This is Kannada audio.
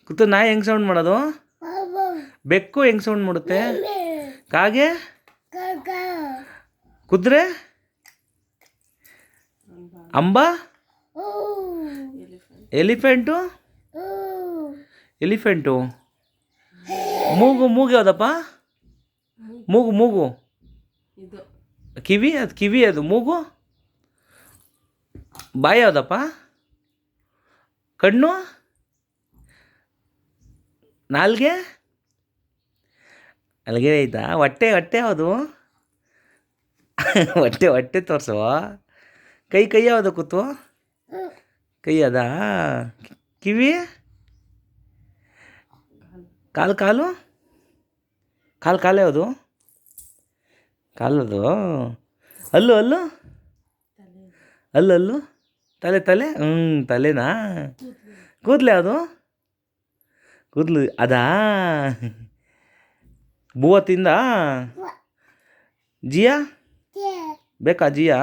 ಕೂತು ನಾಯಿ ಹೆಂಗೆ ಸೌಂಡ್ ಮಾಡೋದು? ಬೆಕ್ಕು ಹೆಂಗೆ ಸೌಂಡ್ ಮಾಡುತ್ತೆ? ಕಾಗೆ? ಕುದುರೆ? ಅಂಬ? ಎಲಿಫೆಂಟು? ಎಲಿಫೆಂಟು? ಮೂಗು ಯಾವುದಪ್ಪ? ಮೂಗು ಕಿವಿ ಅದು ಮೂಗು. ಬಾಯಿ ಯಾವುದಪ್ಪ? ಕಣ್ಣು? ನಾಲ್ಗೆ ಐತಾ? ಹೊಟ್ಟೆ ಯಾವುದು? ಹೊಟ್ಟೆ ತೋರಿಸುವ. ಕೈ ಯಾವುದು ಕೂತು? ಕೈ ಅದಾ? ಕಿವಿ? ಕಾಲು ಯಾವುದು? ಕಾಲದು. ಹಲ್ಲು ತಲೆ ತಲೆನಾ? ಕೂದಲು ಯಾವುದು? ಕೂದಲು ಅದಾ? ಬೂವ ತಿಂದ? ಜಿಯಾ ಬೇಕಾ? ಜಿಯಾ